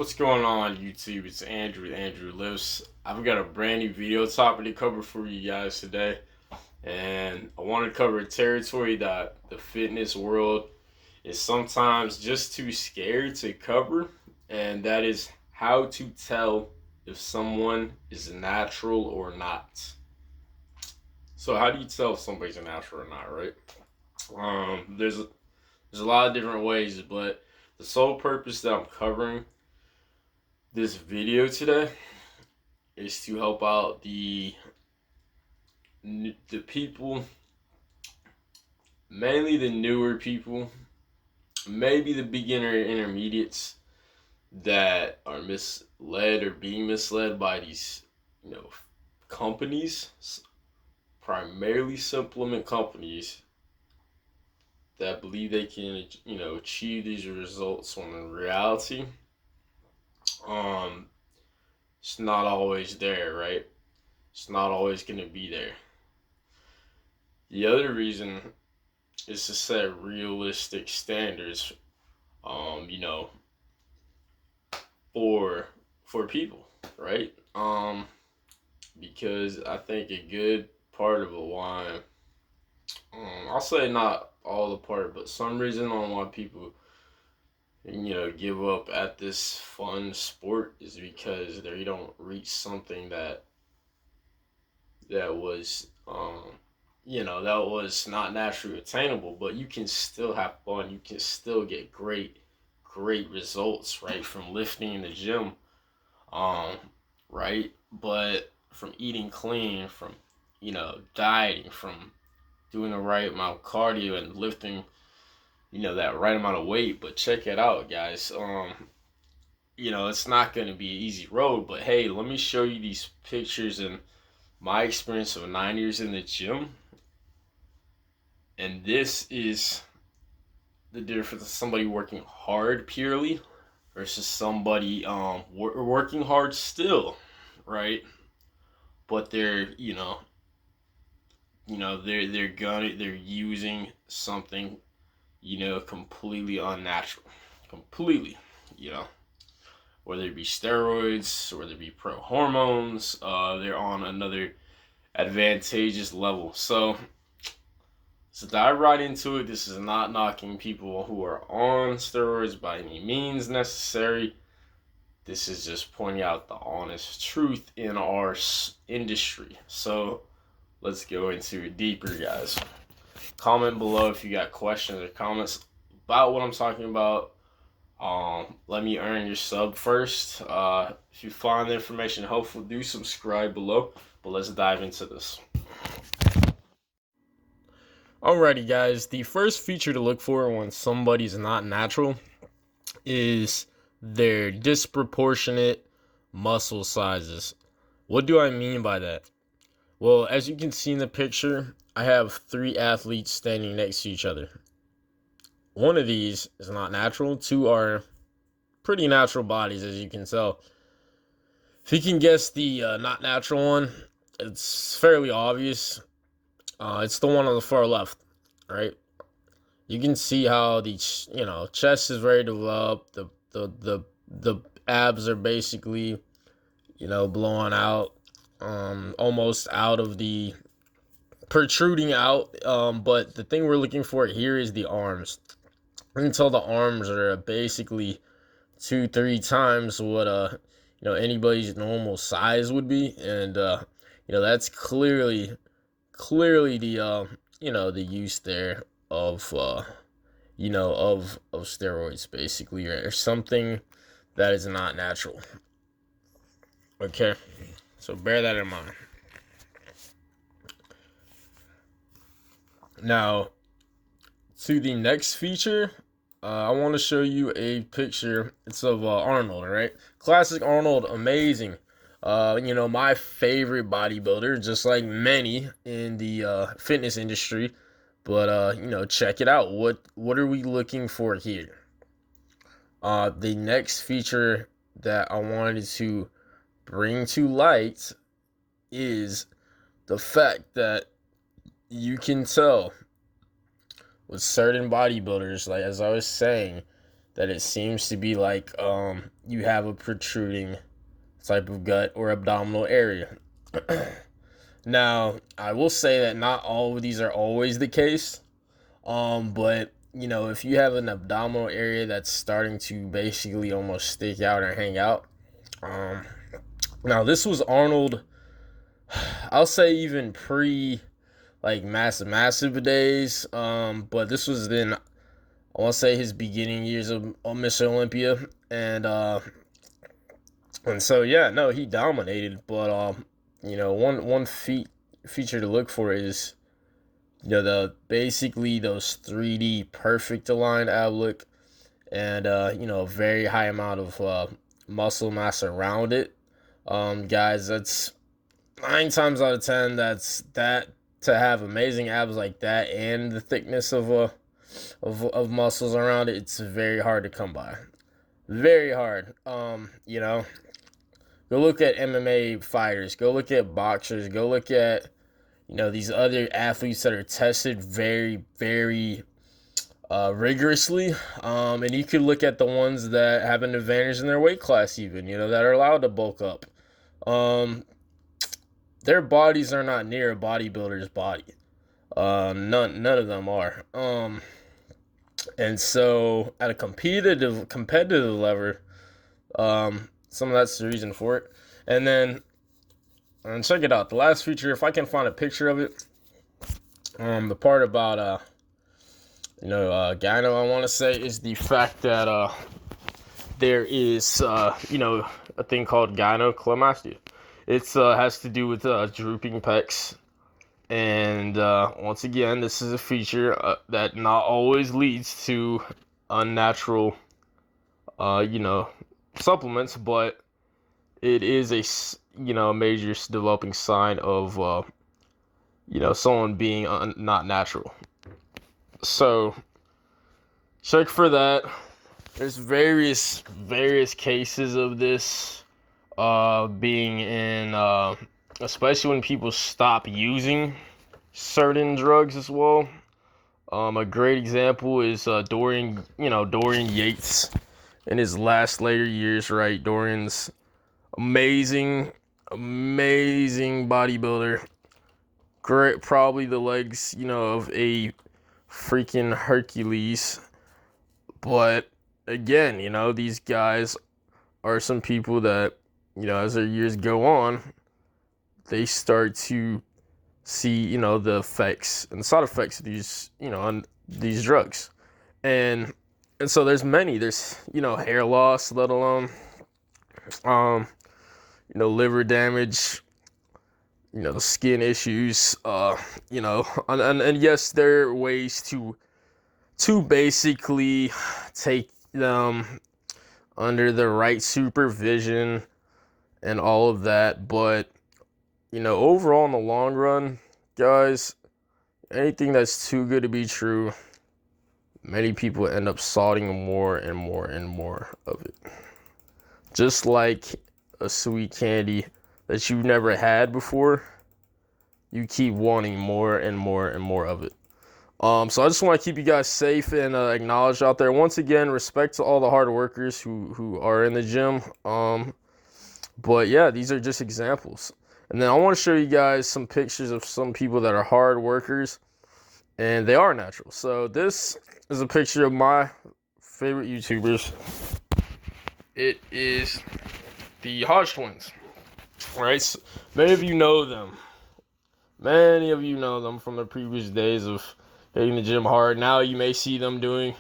What's going on YouTube? It's Andrew with Andrew Lives. I've got a brand new video topic to cover for you guys today. And I want to cover a territory that the fitness world is sometimes just too scared to cover. And that is how to tell if someone is natural or not. So how do you tell if somebody's a natural or not, right? There's a lot of different ways, but the sole purpose that I'm covering this video today is to help out the people, mainly the newer people, maybe the beginner intermediates that are misled or being misled by these, companies, primarily supplement companies that believe they can, achieve these results when in reality, it's not always there, right? It's not always going to be there. The other reason is to set realistic standards, for people, right? Because I think a good part of why, I'll say not all the part, but some reason on why people give up at this fun sport is because they don't reach something that was that was not naturally attainable, but you can still have fun. You can still get great results, right, from lifting in the gym, right, but from eating clean, from dieting, from doing the right amount of cardio and lifting that right amount of weight. But check it out, guys. It's not going to be an easy road, but hey, let me show you these pictures and my experience of 9 years in the gym. And this is the difference of somebody working hard purely versus somebody working hard still, right? But they're they're using something completely unnatural, completely, whether it be steroids, whether it be pro hormones, they're on another advantageous level. So dive right into it. This is not knocking people who are on steroids by any means necessary. This is just pointing out the honest truth in our industry. So let's go into it deeper, guys. Comment below if you got questions or comments about what I'm talking about. Let me earn your sub first. If you find the information helpful, do subscribe below. But let's dive into this. Alrighty, guys. The first feature to look for when somebody's not natural is their disproportionate muscle sizes. What do I mean by that? Well, as you can see in the picture, I have 3 athletes standing next to each other. One of these is not natural. 2 are pretty natural bodies, as you can tell. If you can guess the not natural one, it's fairly obvious. It's the one on the far left, right? You can see how the chest is very developed. The abs are basically blowing out, almost out of the protruding out. But the thing we're looking for here is the arms. Until the arms are basically 2-3 times what anybody's normal size would be, and that's clearly the the use there of of steroids, basically, or something that is not natural. Okay, so bear that in mind. Now, to the next feature, I want to show you a picture. It's of Arnold, right? Classic Arnold, amazing. My favorite bodybuilder, just like many in the fitness industry. But check it out. What are we looking for here? The next feature that I wanted to bring to light is the fact that you can tell with certain bodybuilders, like as I was saying, that it seems to be like you have a protruding type of gut or abdominal area. Now, I will say that not all of these are always the case. But if you have an abdominal area that's starting to basically almost stick out or hang out, now this was Arnold. I'll say even pre like massive days. But this was then I want to say his beginning years of Mr. Olympia, and so yeah, no, he dominated. But one feature to look for is the basically those 3D perfect aligned ab look, and a very high amount of muscle mass around it. Guys, that's 9 times out of 10. That to have amazing abs like that and the thickness of muscles around it, it's very hard to come by. Very hard. Go look at MMA fighters. Go look at boxers. Go look at these other athletes that are tested very, very rigorously. And you could look at the ones that have an advantage in their weight class, even that are allowed to bulk up. Their bodies are not near a bodybuilder's body. None of them are. And so at a competitive level, some of that's the reason for it. And then, and check it out. The last feature, if I can find a picture of it, the part about gyno, I want to say, is the fact that there is a thing called gynecomastia. It has to do with drooping pecs. And once again, this is a feature that not always leads to unnatural, supplements, but it is a major developing sign of someone being not natural. So check for that. There's various cases of this being in. Especially when people stop using certain drugs as well. A great example is Dorian Yates in his later years, right? Dorian's amazing bodybuilder. Great, probably the legs, of a freaking Hercules. But again, these guys are some people that, as their years go on, they start to see, the effects and side effects of these, on these drugs. And so there's hair loss, let alone, liver damage, skin issues, and yes, there are ways to basically take them under the right supervision and all of that, but overall in the long run, guys, anything that's too good to be true, many people end up salting more and more and more of it. Just like a sweet candy that you've never had before, you keep wanting more and more and more of it. So I just want to keep you guys safe and acknowledge out there. Once again, respect to all the hard workers who are in the gym. But yeah, these are just examples. And then I want to show you guys some pictures of some people that are hard workers, and they are natural. So this is a picture of my favorite YouTubers. It is the Hodge twins. Right? So many of you know them. Many of you know them from the previous days of hitting the gym hard. Now you may see them doing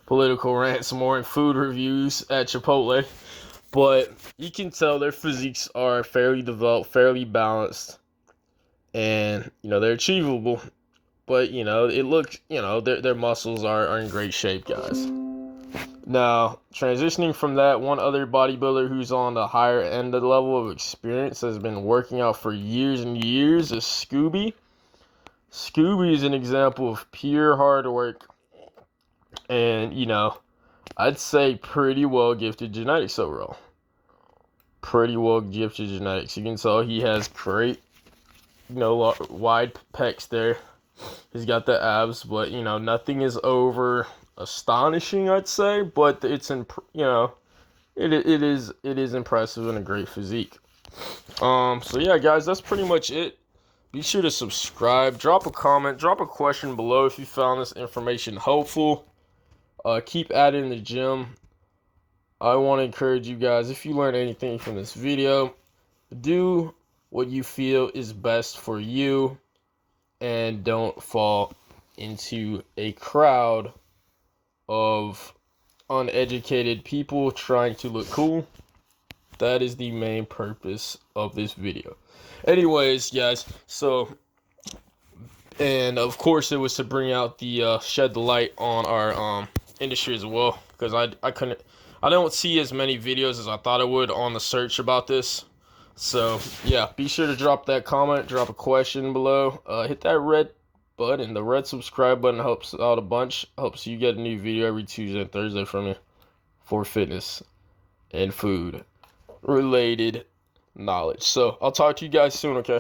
political rants more and food reviews at Chipotle. But you can tell their physiques are fairly developed, fairly balanced, and they're achievable. But it looks, their muscles are in great shape, guys. Now, transitioning from that, one other bodybuilder who's on the higher end of the level of experience, has been working out for years and years, is Scooby. Scooby is an example of pure hard work, and I'd say pretty well gifted genetics overall. Pretty well gifted genetics. You can tell he has great, wide pecs there. He's got the abs, but nothing is over astonishing, I'd say, but it's it is impressive and a great physique. So yeah, guys, that's pretty much it. Be sure to subscribe, drop a comment, drop a question below if you found this information helpful. Keep at it in the gym. I want to encourage you guys, if you learned anything from this video, do what you feel is best for you and don't fall into a crowd of uneducated people trying to look cool. That is the main purpose of this video. Anyways, guys, so, and of course it was to bring out the shed the light on our industry as well, because I don't see as many videos as I thought I would on the search about this. So yeah, be sure to drop that comment, drop a question below, hit that red button. The red subscribe button helps out a bunch, helps you get a new video every Tuesday and Thursday from me for fitness and food related knowledge. So I'll talk to you guys soon, okay?